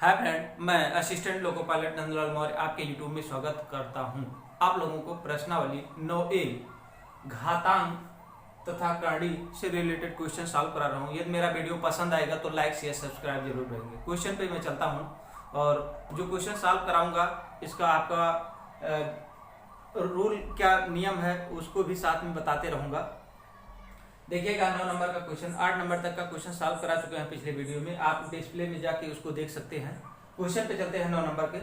Hi friend, मैं assistant loco pilot Nandlal Maurya आपके YouTube में स्वागत करता हूं। आप लोगों को प्रश्नावली 9A घातांक तथा करणी से रिलेटेड क्वेश्चन सॉल्व करा रहा हूं। यदि मेरा वीडियो पसंद आएगा तो लाइक शेयर सब्सक्राइब जरूर करेंगे। क्वेश्चन पे मैं चलता हूं और जो क्वेश्चन सॉल्व कराऊंगा इसका आपका रूल क्या नियम है उसको भी साथ में बताते रहूंगा। देखिएगा 9 नंबर का क्वेश्चन, 8 नंबर तक का क्वेश्चन सॉल्व करा चुके हैं पिछले वीडियो में। आप डिस्प्ले में जाके उसको देख सकते हैं। क्वेश्चन पे चलते हैं 9 नंबर के।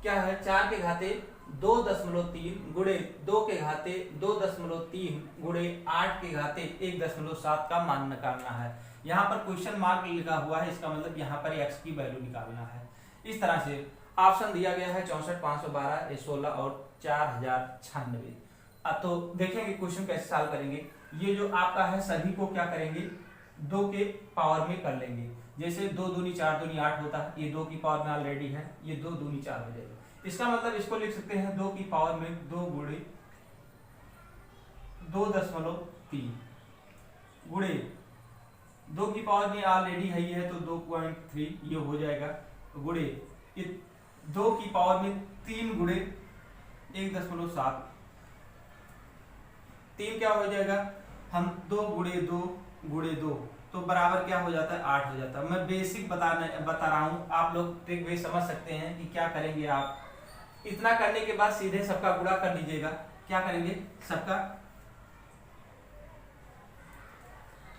क्या है? 4 के घाते 2.3 गुणे 2 के घाते 2.3 गुणे 8 के घाते 1.7 का मान निकालना है। यहाँ पर क्वेश्चन मार्क लिखा हुआ है, इसका मतलब यहाँ पर x की वैल्यू निकालना है। इस तरह से ऑप्शन दिया गया है 64, 512, 16 और 4096। तो देखेंगे क्वेश्चन कैसे सॉल्व करेंगे। ये जो आपका है सभी को क्या करेंगे 2 के पावर में कर लेंगे। जैसे 2 दूनी 4 दूनी 8 होता है, ये 2 की पावर में ऑलरेडी है, ये 2 दूनी 4 हो जाएगा। इसका मतलब इसको लिख सकते हैं 2 की पावर में 2 गुणे 2.3 गुणे 2 की पावर में ऑलरेडी है ये है तो 2.3 ये हो जाएगा, गुणे 2 की पावर में 3 गुणे 1.7 3 क्या हो जाएगा, हम 2 गुणे 2 तो बराबर क्या हो जाता है 8 हो जाता है। मैं बेसिक बता रहा हूँ, आप लोग ट्रिक वे समझ सकते हैं कि क्या करेंगे। आप इतना करने के बाद सीधे सबका गुणा कर लीजिएगा। क्या करेंगे सबका,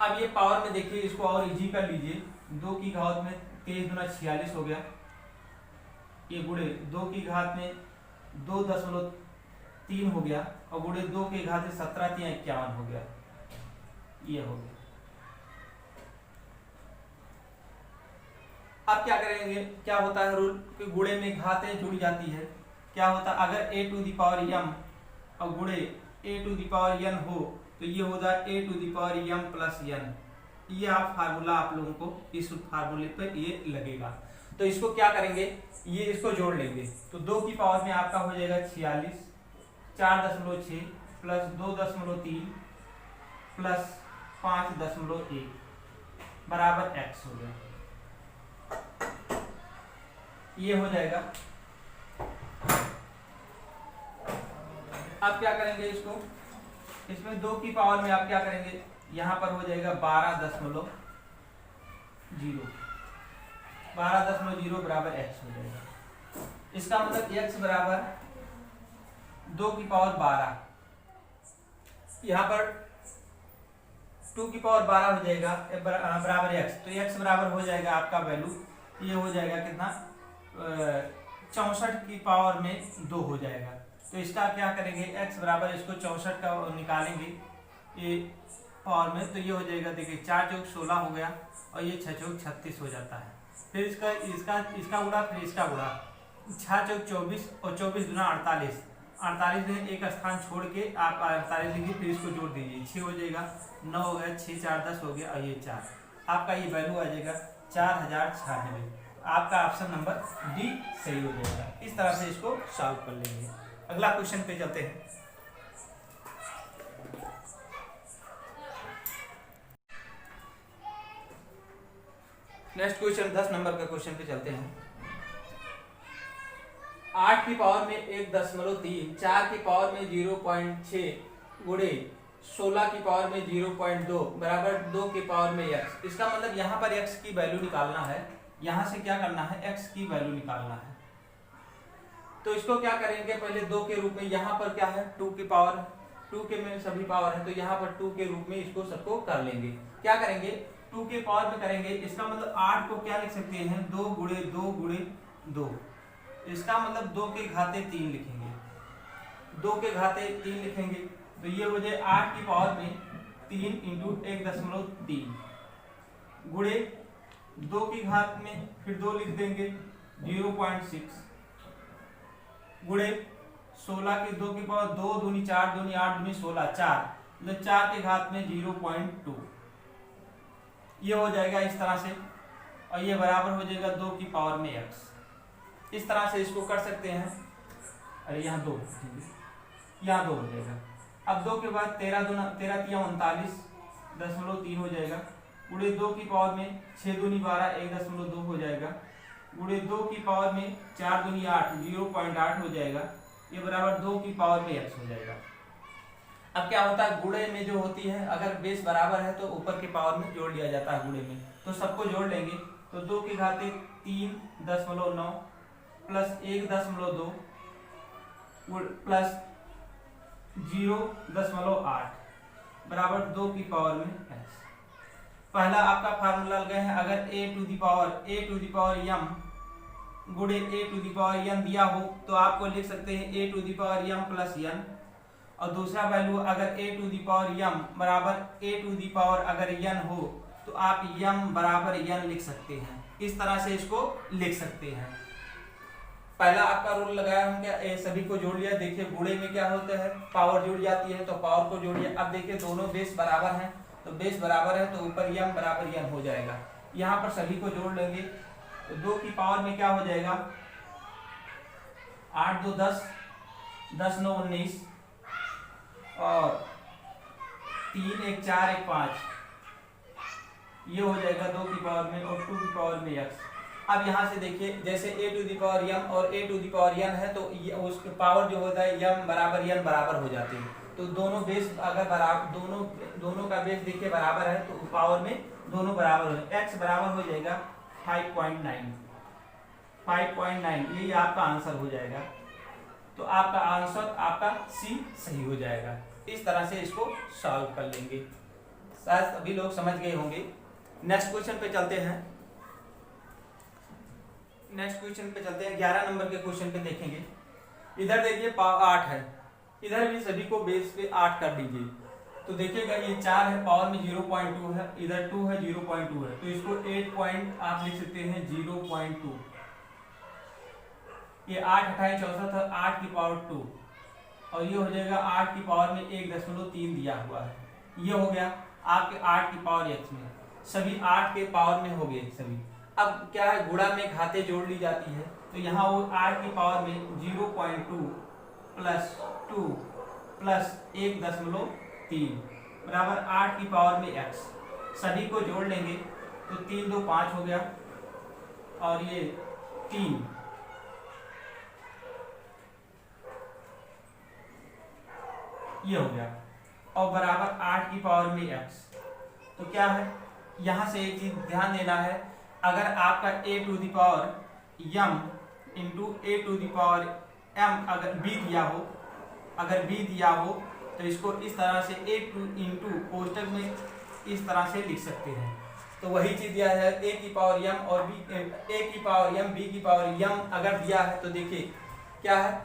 अब ये पावर में देखिए इसको और इजी कर लीजिए। 2 की घात में 23 दूना 46 हो गया, ये गुणे 2 की घात में 2.3 हो गया और गुणे 2 के घात से 17 3 51 हो गया, ये हो गया। अब क्या करेंगे, क्या होता है रूल कि गुणे में घातें जुड़ जाती है। क्या होता है अगर a to the power m और गुणे a to the power n हो तो ये हो जाए a to the power m plus n। ये आप फार्मूला आप लोगों को इस फार्मूले पर ये लगेगा। तो इसको क्या करेंगे, ये इसको जोड़ लेंगे तो 2 की पावर में आपका हो जाएगा 46, 4.6 प्लस 2.3 प्लस 5.1 बराबर x हो गया, ये हो जाएगा। अब क्या करेंगे इसको, इसमें 2 की पावर में आप क्या करेंगे, यहां पर हो जाएगा 12.0 बराबर x हो जाएगा। इसका मतलब x बराबर 2 की पावर 12, यहां पर 2 की पावर 12 हो जाएगा बराबर x, तो x बराबर हो जाएगा आपका वैल्यू ये हो जाएगा कितना 64 की पावर में 2 हो जाएगा। तो इसका क्या करेंगे x बराबर इसको 64 का निकालेंगे ये पावर में, तो ये हो जाएगा देखिए 4 चौक 16 हो गया और ये 6 चौक 36 हो जाता है। फिर इसका गुणा, फिर इसका गुणा 6 चौक 24 और 24 गुना 48 में एक स्थान छोड़ के आप 48 लिखिए, फिर इसको जोड़ दीजिए 6 हो जाएगा, 9 हो गया, 6 4 10 हो गया और ये 4, आपका ये वैल्यू आ जाएगा 4096। आपका ऑप्शन नंबर डी सही हो जाएगा। इस तरह से इसको सॉल्व कर लेंगे। अगला क्वेश्चन पे चलते हैं। नेक्स्ट क्वेश्चन 10 नंबर का क्वेश्चन पे चलते हैं। 8 की पावर में 1.3, 4 की पावर में 0.6 गुणे 16 की पावर में 0.2 बराबर 2 की पावर में x। इसका मतलब यहाँ पर x की वैल्यू निकालना है, यहाँ से क्या करना है x की वैल्यू निकालना है। तो इसको क्या करेंगे, पहले 2 के रूप में, यहाँ पर क्या है 2 की पावर, 2 के में सभी पावर है तो यहाँ पर 2 के रूप में इसको सबको कर लेंगे। क्या करेंगे 2 के पावर में करेंगे, इसका मतलब 8 को क्या लिख सकते हैं 2 गुणे 2 गुणे 2, इसका मतलब 2 के घाते 3 लिखेंगे, 2 के घाते 3 लिखेंगे तो ये हो जाए 8 की पावर में 3 इंटू 1.3 गुणे 2 की घात में फिर 2 लिख देंगे 0.6 गुणे 16 की 2 की पावर 2 दूनी 4 दूनी 8 दूनी 16 4 मतलब 4 के घात में 0.2, ये हो जाएगा इस तरह से और ये बराबर हो जाएगा 2 की पावर में x। इस तरह से इसको कर सकते हैं। अरे यहाँ 2, यहाँ 2 हो जाएगा। अब 2 के बाद 13 दूना 13 3 39.3 हो जाएगा, गुणे 2 की पावर में 6 दूनी 12 1.2 हो जाएगा गुणे 2 की पावर में 4 दूनी 8, 0.8 हो जाएगा, ये बराबर 2 की पावर में x हो जाएगा। अब क्या होता है, गुणे में जो होती है अगर बेस बराबर है तो ऊपर की पावर में जोड़ लिया जाता है गुणे में, तो सबको जोड़ लेंगे तो 2 की घाते 3.9 प्लस 1.2 प्लस 0.8 बराबर 2 की पावर में x। पहला आपका फार्मूला लगे हैं, अगर a to the power m गुणे a to the power n दिया हो तो आपको लिख सकते हैं a to the power m plus n, और दूसरा वैल्यू अगर a to the power m बराबर a टू दी पावर अगर n हो तो आप m बराबर n लिख सकते हैं। इस तरह से इसको लिख सकते हैं। पहला आपका रूल लगाया हम, क्या सभी को जोड़ लिया। देखिए गुणे में क्या होता है, पावर जुड़ जाती है तो पावर को जोड़िए। अब देखिए दोनों बेस बराबर हैं, तो बेस बराबर है तो ऊपर m बराबर n हो जाएगा। यहाँ पर सभी को जोड़ लेंगे तो 2 की पावर में क्या हो जाएगा, 8 2 10, 10 9 19 और 3 1 4 1 5, ये हो जाएगा 2 की पावर में और 2 की पावर में x। अब यहाँ से देखिए जैसे a to the power m और a to the power n है तो उसके पावर जो होता है m बराबर n बराबर हो जाते हैं। तो दोनों बेस अगर बराबर दोनों का बेस देखिए बराबर है तो पावर में दोनों बराबर हो जाए, x बराबर हो जाएगा 5.9, यही आपका आंसर हो जाएगा। तो आपका आंसर आपका C सही हो जाएगा। इस तरह से इसको सॉल्व कर लेंगे। शायद सभी लोग समझ गए होंगे। नेक्स्ट क्वेश्चन पे चलते हैं। 11 नंबर के क्वेश्चन पे देखेंगे। इधर देखिए 8 है, इधर भी सभी को बेस पे 8 कर दीजिए। तो देखिएगा ये 4 है, पावर में 0.2 है, इधर 2 है 0.2 है, तो इसको 8 पॉइंट आप लिख सकते हैं 0.2। ये 8 28 64 है, 8 की पावर 2 और ये हो जाएगा 8 की पावर में 1.3 दिया हुआ है। ये हो गया आपके 8 की पावर x में, सभी 8 के पावर में हो गए सभी। अब क्या है, गुणा में घाते जोड़ ली जाती है, तो यहाँ वो 8 की पावर में 0.2 प्लस 2 प्लस 1.3 बराबर 8 की पावर में x। सभी को जोड़ लेंगे तो 3 2 5 हो गया और ये 3, ये हो गया और बराबर 8 की पावर में x। तो क्या है, यहाँ से एक चीज ध्यान देना है, अगर आपका a to the power m into a to the power m अगर b दिया हो तो इसको इस तरह से a टू इंटू कोष्टक में इस तरह से लिख सकते हैं। तो वही चीज दिया है, a की पावर m और a की पावर m b की पावर m अगर दिया है तो देखिए क्या है,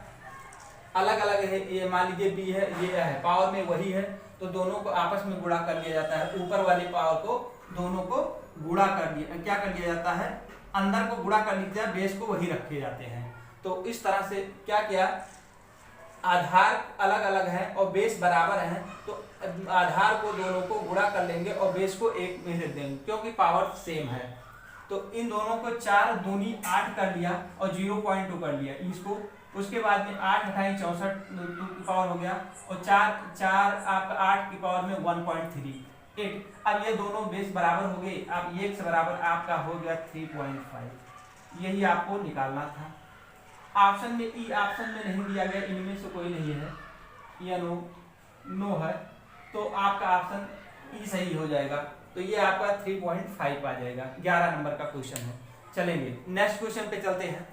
अलग अलग है। ये मान लीजिए b है, ये है, पावर में वही है, तो दोनों को आपस में गुणा कर लिया जाता है। ऊपर वाली पावर को दोनों को गुणा कर लिया, क्या कर लिया जाता है, अंदर को गुणा कर लिया, बेस को वही रखे जाते हैं। तो इस तरह से क्या किया, आधार अलग अलग है और बेस बराबर है, तो आधार को दोनों को गुणा कर लेंगे और बेस को एक में रख देंगे क्योंकि पावर सेम है। तो इन दोनों को 4 दूनी 8 कर लिया और 0.2 कर लिया इसको। उसके बाद में 8 28 64 की पावर हो गया और 4 आपका 8 की पावर में 1.38। अब ये दोनों बेस बराबर हो गए। अब ये x बराबर आपका हो गया 3.5। यही आपको निकालना था। ऑप्शन में ई ऑप्शन में नहीं दिया गया, इनमें से कोई नहीं है या नो है, तो आपका ऑप्शन ई सही हो जाएगा। तो ये आपका 3.5 आ जाएगा। 11 नंबर का क्वेश्चन है। चलेंगे नेक्स्ट क्वेश्चन पे चलते हैं।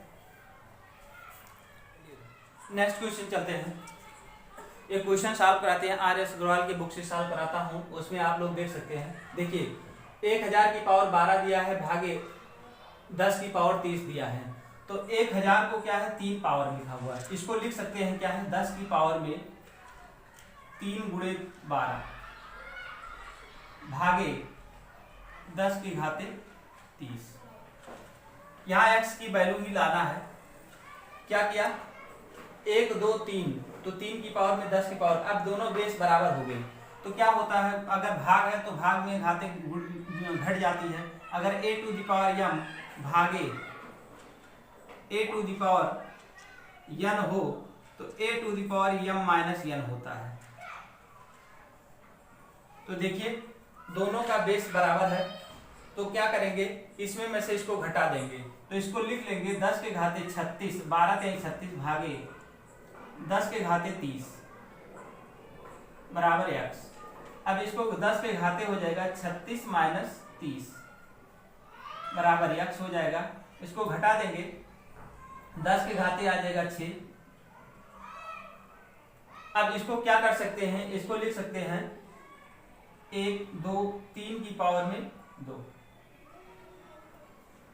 एक क्वेश्चन सॉल्व कराते हैं, आर एस अग्रवाल की बुक से सॉल्व कराता हूं, उसमें आप लोग देख सकते हैं। देखिए 1000 की पावर 12 दिया है, भागे 10 की पावर 30 दिया है। तो 1000 को क्या है, 3 पावर लिखा हुआ है, इसको लिख सकते हैं क्या है, 10 की पावर में 3 गुणे 12 भागे 10 की घाते 30। यहाँ x की वैल्यू ही लाना है। क्या किया, 1 2 3, तो 3 की पावर में 10 की पावर। अब दोनों बेस बराबर हो गए तो क्या होता है, अगर भाग है तो भाग में घाते घट जाती है। अगर a to the power m भागे a to the power n हो तो a to the power m minus n होता है। तो देखिए दोनों का बेस बराबर है, तो क्या करेंगे, इसमें में से इसको घटा देंगे, तो इसको लिख लेंगे 10 के घाते 36, 12 3 36 भागे 10 के घाते 30 बराबर x। अब इसको 10 के घाते हो जाएगा 36 माइनस 30 बराबर x हो जाएगा। इसको घटा देंगे, 10 के घाते आ जाएगा 6। अब इसको क्या कर सकते हैं, इसको लिख सकते हैं 1 2 3 की पावर में 2।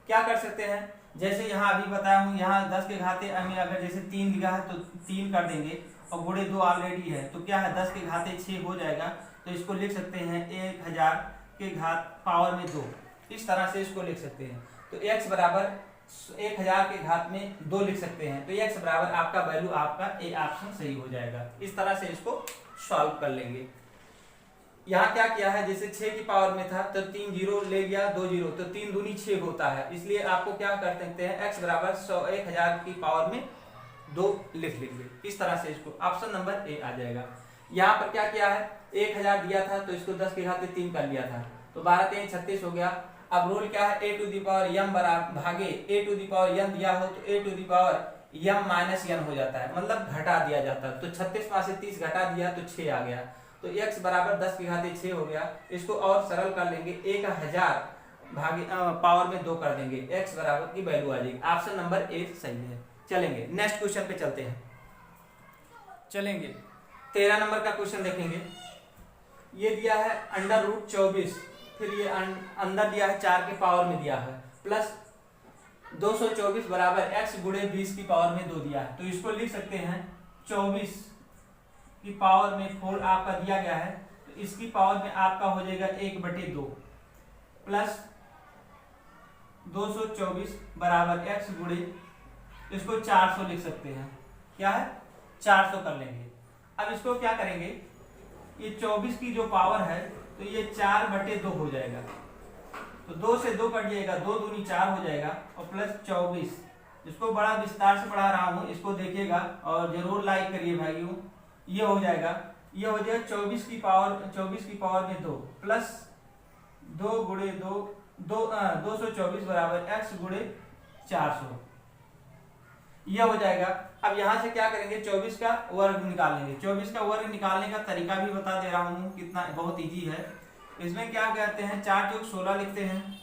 क्या कर सकते हैं, जैसे यहाँ अभी बताया हूँ, यहाँ 10 के घाते में अगर जैसे 3 लिखा है तो 3 कर देंगे और गुणे 2 ऑलरेडी है, तो क्या है 10 के घाते 6 हो जाएगा। तो इसको लिख सकते हैं 1000 के घात पावर में 2, इस तरह से इसको लिख सकते हैं। तो x बराबर 1000 के घात में 2 लिख सकते हैं, तो x बराबर आपका वैल्यू आपका ए ऑप्शन सही हो जाएगा। इस तरह से इसको सॉल्व कर लेंगे। यहाँ क्या किया है, जैसे 6 की पावर में था तो 3 जीरो ले गया, 2 जीरो, तो 3 दूनी 6 होता है, इसलिए आपको क्या कर सकते हैं, x बराबर 1000 की पावर में 2 लिख लेंगे। इस तरह से इसको ऑप्शन नंबर ए आ जाएगा। यहाँ पर क्या किया है, 1000 दिया था तो इसको 10 के घाते 3 कर लिया था, तो 12 3 36 हो गया। अब रूल क्या है, a to the power m बराबर भागे a to the power n दिया हो तो a to the power m minus n हो जाता है, मतलब घटा दिया जाता है। तो 36 में से 30 घटा दिया तो 6 आ गया, तो x बराबर 10 के घाते 6 हो गया। इसको और सरल कर लेंगे, 1000 भागे पावर में 2 कर देंगे, x बराबर की वैल्यू आ जाएगी। ऑप्शन नंबर ए सही है। चलेंगे नेक्स्ट क्वेश्चन पे चलते हैं। चलेंगे 13 नंबर का क्वेश्चन देखेंगे। ये दिया है √24, फिर ये अंदर दिया है 4 के पावर में दिया है, प्लस 224 बराबर x गुणे 20 की पावर में 2 दिया है। तो इसको लिख सकते हैं 24 की पावर में 4 आपका दिया गया है, तो इसकी पावर में आपका हो जाएगा 1/2 प्लस 224 बराबर x गुणे, इसको 400 लिख सकते हैं। क्या है, 400 कर लेंगे। अब इसको क्या करेंगे, ये 24 की जो पावर है तो ये 4/2 हो जाएगा, तो 2 से 2 कट जाएगा, 2 दूनी 4 हो जाएगा, और प्लस 24। इसको बड़ा विस्तार से पढ़ा रहा हूँ, इसको देखिएगा और जरूर लाइक करिए भाइयों। ये हो जाएगा, ये हो जाएगा 24 की पावर में 2 प्लस 2 गुणे 224 बराबर x गुणे 400, यह हो जाएगा। अब यहां से क्या करेंगे, 24 का वर्ग निकालेंगे। 24 का वर्ग निकालने का तरीका भी बता दे रहा हूं, कितना बहुत इजी है। इसमें क्या कहते हैं, 4 चौक 16 लिखते हैं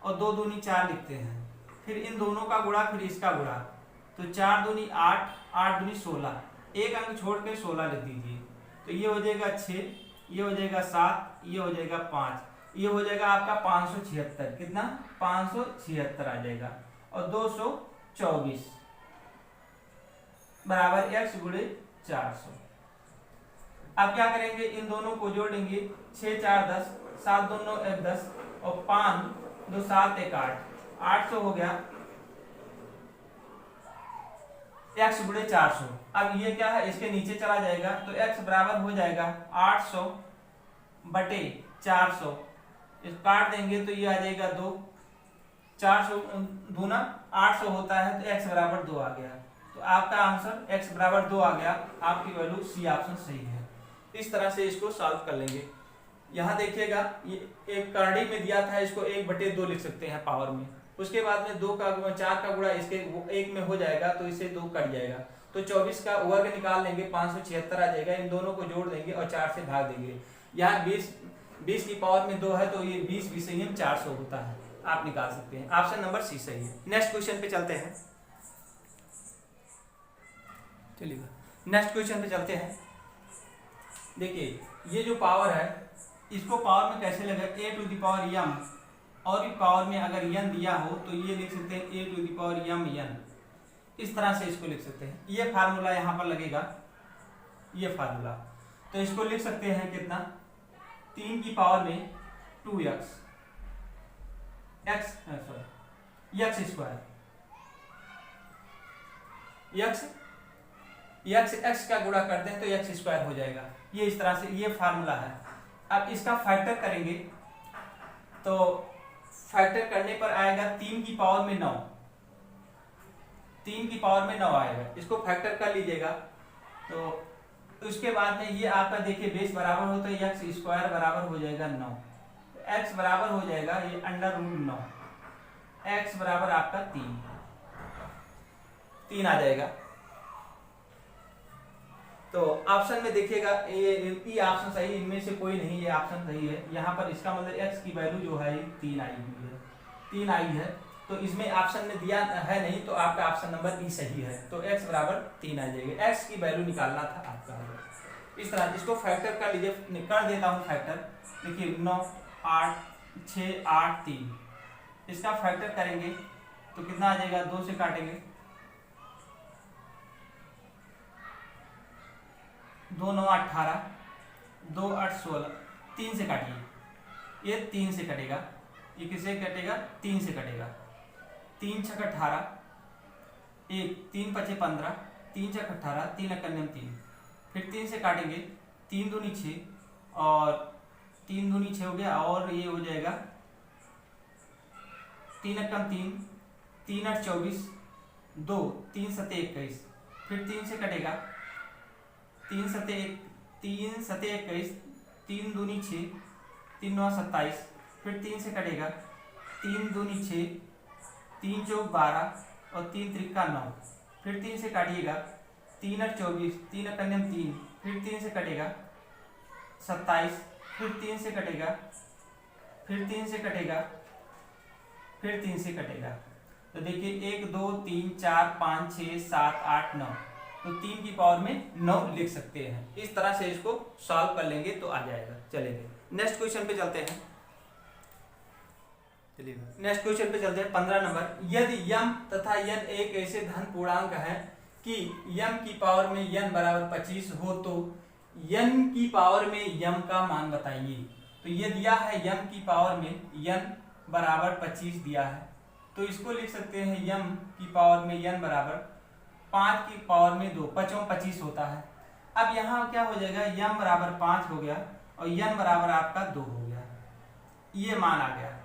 और 2 दूनी 4 लिखते हैं, फिर इन दोनों का गुणा, फिर इसका गुणा, तो 4 दूनी 8, 8 दूनी 16, एक अंक छोड़ के 16 लिख दीजिए। तो ये हो जाएगा 6, ये हो जाएगा 7, ये हो जाएगा 5, ये हो जाएगा आपका 576। कितना, 576 आ जाएगा। और 224 बराबर x गुणे 400। अब क्या करेंगे, इन दोनों को जोड़ेंगे, 6 4 10, 7 2 9 1 10 और 5 2 7 1 8, 800 हो गया x गुणे 400। अब ये क्या है, इसके नीचे चला जाएगा, तो x बराबर हो जाएगा 800 बटे 400, इस काट देंगे तो ये आ जाएगा 2, 400 दूना 800 होता है, तो x बराबर 2 आ गया। तो आपका आंसर x बराबर 2 आ गया, आपकी वैल्यू सी ऑप्शन सही है। इस तरह से इसको सॉल्व कर लेंगे। यहाँ देखिएगा, ये एक करड़ी में दिया था, इसको 1/2 लिख सकते हैं पावर में, उसके बाद में 2 का 4 का गुणा इसके 1 में हो जाएगा, तो इसे 2 कट जाएगा, तो 24 का वर्ग निकाल लेंगे, 576 आ जाएगा। इन दोनों को जोड़ देंगे और 4 से भाग देंगे। यहाँ 20 की पावर में 2 है, तो ये 20 विषय 400 होता है, आप निकाल सकते हैं। ऑप्शन नंबर सी सही है। नेक्स्ट क्वेश्चन पे चलते हैं। चलिए नेक्स्ट क्वेश्चन पे चलते हैं। देखिए, ये जो पावर है, इसको पावर में कैसे लगे, a to the power m, और भी पावर में अगर n दिया हो तो ये लिख सकते हैं a to the power m n, इस तरह से इसको लिख सकते हैं। ये फार्मूला यहाँ पर लगेगा, ये फार्मूला, तो इसको लिख सकते हैं कितना, 3 की पावर में 2x x का गुणा करते हैं तो x स्क्वायर हो जाएगा। ये इस तरह से ये फार्मूला है। अब इसका फैक्टर करेंगे, तो फैक्टर करने पर आएगा 3 की पावर में 9, 3 की पावर में 9 आएगा। इसको फैक्टर कर लीजिएगा, तो उसके बाद में ये आपका देखिए बेस बराबर होता है x स्क्वायर बराबर हो जाएगा 9, x बराबर हो जाएगा ये √9, x बराबर आपका 3 आ जाएगा। तो ऑप्शन में देखिएगा ये ऑप्शन सही, इनमें से कोई नहीं, ये ऑप्शन सही है। यहाँ पर इसका मतलब x की वैल्यू जो है 3 आई हुई है, 3 आई है। तो इसमें ऑप्शन में दिया है नहीं, तो आपका ऑप्शन नंबर बी सही है। तो x बराबर 3 आ जाएगा, x की वैल्यू निकालना था आपका। इस तरह इसको फैक्टर कर लीजिए, कर देता हूँ फैक्टर। देखिए 9 8 6 8 3, इसका फैक्टर करेंगे तो कितना आ जाएगा, 2 से काटेंगे, 2 9 18, 2 8 16, 3 से काटिए, ये 3 से कटेगा, ये किससे कटेगा, 3 से कटेगा, 3 छक 18, 1 3 5 15, 3 छक 18, 3 एकम 3, फिर 3 से काटेंगे, 3 दूनी 6 और 3 दूनी 6 हो गया, और ये हो जाएगा 3 एकम 3, 3 8 24, 2 3 7 21, फिर 3 से कटेगा, 3 7 21, 3 दूनी 6, 3 9 27, फिर 3 से कटेगा, 3 दूनी 6, 3 चौक 12 और 3 त्रिका 9, फिर 3 से काटिएगा, 3 8 24, 3 एकम 3, फिर 3 से कटेगा 27, फिर 3 से कटेगा, फिर 3 से कटेगा, फिर 3 से कटेगा। तो देखिए 1 2 3 4 5 6 7 8 9, तो 3 की पावर में 9 लिख सकते हैं। इस तरह से इसको सॉल्व कर लेंगे तो आ जाएगा। चलेंगे नेक्स्ट क्वेश्चन पे चलते हैं। नेक्स्ट क्वेश्चन पे चलते हैं 15 नंबर। यदि यम तथा यन एक ऐसे धन पूर्णांक है कि यम की पावर में यन बराबर 25 हो, तो यन की पावर में यम का मान बताइए। तो ये दिया है यम की पावर में यन बराबर 25 दिया है, तो इसको लिख सकते हैं यम की पावर में यन बराबर 5 की पावर में 2, 5 25 होता है। अब यहाँ क्या हो जाएगा, यम बराबर 5 हो गया और यन बराबर आपका 2 हो गया, ये मान आ गया।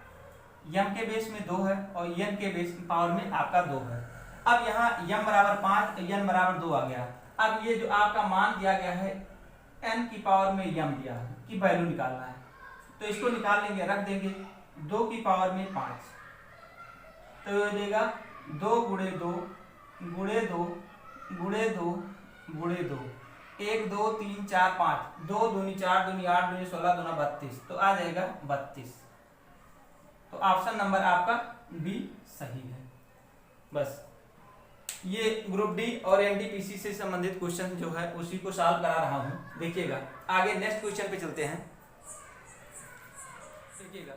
यम के बेस में 2 है और यन के बेस पावर में आपका 2 है। अब यहाँ यम बराबर 5 यन बराबर 2 आ गया। अब ये जो आपका मान दिया गया है n की पावर में यम दिया है की वैल्यू निकालना है, तो इसको निकाल लेंगे, रख देंगे 2 की पावर में 5, तो ये देगा 2 गुणे 2 गुणे 2 गुणे 2 गुणे 2, 1 2 3 4 5, 2 दूनी 4 दूनी 8 दूनी 16 दूना 32, तो आ जाएगा 32। तो ऑप्शन नंबर आपका बी सही है। बस ये ग्रुप डी और एनटीपीसी से संबंधित क्वेश्चन जो है उसी को सॉल्व करा रहा हूं। देखिएगा आगे नेक्स्ट क्वेश्चन पे चलते हैं। देखिएगा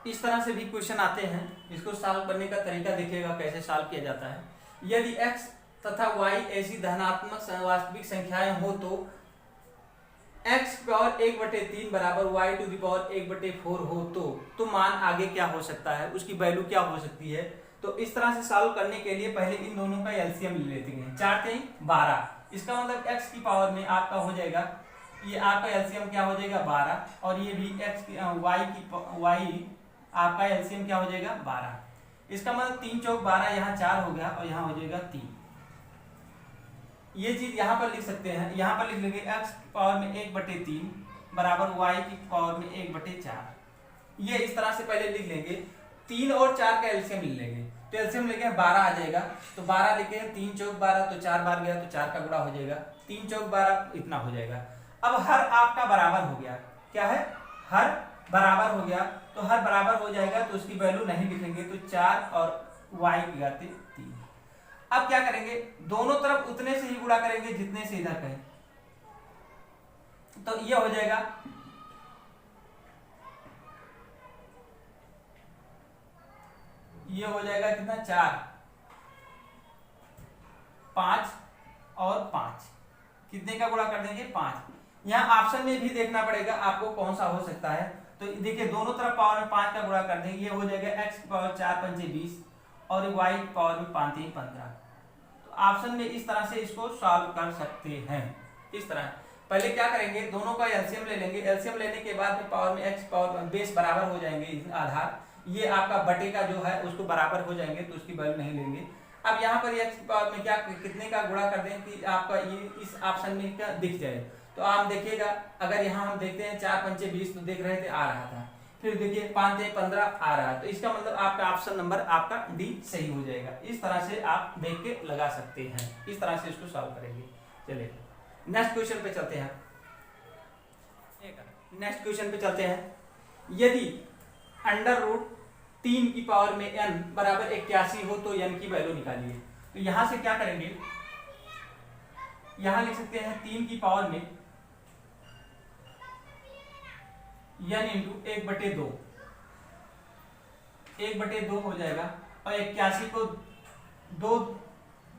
इस तरह से भी क्वेश्चन आते हैं, इसको सॉल्व करने का तरीका देखिएगा कैसे सॉल्व किया जाता है। यदि x तथा y ऐसी धनात्मक वास्तविक संख्याएं हो तो x की पावर 1/3 बराबर y टू दी पावर 1/4 हो, तो मान आगे क्या हो सकता है, उसकी वैल्यू क्या हो सकती है। तो इस तरह से सॉल्व करने के लिए पहले इन दोनों का एलसीएम ले लेते हैं। 4 3 12, इसका मतलब x की पावर में आपका हो जाएगा, ये आपका एलसीएम क्या हो जाएगा 12, और ये भी x की y आपका एलसीएम क्या हो जाएगा 12। इसका मतलब 3 चौक 12, यहाँ 4 हो गया और यहाँ हो जाएगा 3। ये चीज यहाँ पर लिख सकते हैं, यहाँ पर लिख लेंगे x की पावर में 1/3 बराबर y की पावर में 1/4। ये इस तरह से पहले लिख लेंगे, 3 और 4 का एलसीएम ले लेंगे, तो एलसीएम लेके 12 आ जाएगा। तो 12 लिखे 3 चौक 12, तो 4 बार गया तो 4 का गुणा हो जाएगा, 3 चौक 12 इतना हो जाएगा। अब हर आपका बराबर हो गया, क्या है हर बराबर हो गया, तो हर बराबर हो जाएगा तो उसकी वैल्यू नहीं लिखेंगे, तो 4 और y की गाते 3। अब क्या करेंगे, दोनों तरफ उतने से ही गुणा करेंगे जितने से इधर कहें, तो ये हो जाएगा कितना 4 5 और 5, कितने का गुणा कर देंगे 5। यहाँ ऑप्शन में भी देखना पड़ेगा आपको कौन सा हो सकता है। तो देखिए दोनों तरफ पावर में 5 का गुणा कर देंगे, ये हो जाएगा x की पावर 4 5 20 और y की पावर में 5 3 15। तो ऑप्शन में इस तरह से इसको सॉल्व कर सकते हैं। इस तरह पहले क्या करेंगे, दोनों का एलसीएम ले लेंगे, एलसीएम लेने के बाद में पावर में x पावर बेस बराबर हो जाएंगे, आधार ये आपका बटे का जो है उसको बराबर हो जाएंगे, तो उसकी वैल्यू नहीं लेंगे। अब यहाँ पर x की पावर में क्या कितने का गुणा कर दें कि आपका ये इस ऑप्शन में क्या दिख जाए, तो आप देखिएगा, अगर यहाँ हम देखते हैं 4 पंचे 20 तो देख रहे थे आ रहा था, फिर देखिए 5 ते 15 आ रहा है, तो इसका मतलब आपका ऑप्शन नंबर आपका डी सही हो जाएगा। इस तरह से आप देख के लगा सकते हैं, इस तरह से इसको सॉल्व करेंगे। चलिए नेक्स्ट क्वेश्चन पे चलते हैं। नेक्स्ट क्वेश्चन पे चलते हैं। यदि अंडर रूट 3 की पावर में n बराबर 81 हो तो n की वैल्यू निकालिए। तो यहां से क्या करेंगे, यहां लिख सकते हैं 3 की पावर में n इंटू 1/2, 1/2 हो जाएगा, और 81 को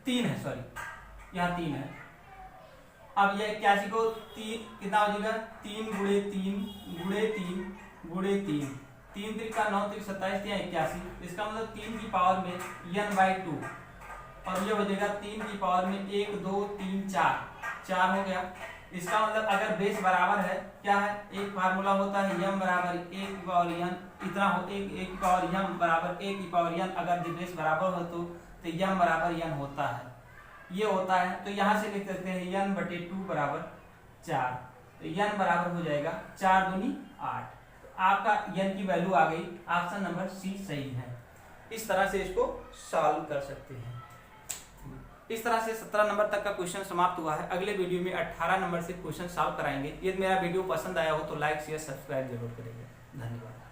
3 है, सॉरी यहाँ 3 है। अब ये 81 को 3 कितना हो जाएगा, 3 गुणे 3 गुणे 3 गुणे 3, 3 त्रिका 9 त्रिक 27 या 81, इसका मतलब 3 की पावर में n/2, और ये हो जाएगा 3 की पावर में 1 2 3 4 हो गया। इसका मतलब अगर बेस बराबर है, क्या है, एक फार्मूला होता है m बराबर 1 की पावर n, इतना हो 1 की पावर m बराबर 1 की पावर n, अगर जो बेस बराबर हो तो m बराबर n होता है, ये होता है। तो यहाँ से लिख सकते हैं n/2 बराबर 4, तो n बराबर हो जाएगा 4 दूनी 8। तो आपका n की वैल्यू आ गई, ऑप्शन नंबर सी सही है। इस तरह से इसको सॉल्व कर सकते हैं। इस तरह से 17 नंबर तक का क्वेश्चन समाप्त हुआ है। अगले वीडियो में 18 नंबर से क्वेश्चन सॉल्व कराएंगे। यदि मेरा वीडियो पसंद आया हो तो लाइक शेयर सब्सक्राइब जरूर करेंगे। धन्यवाद।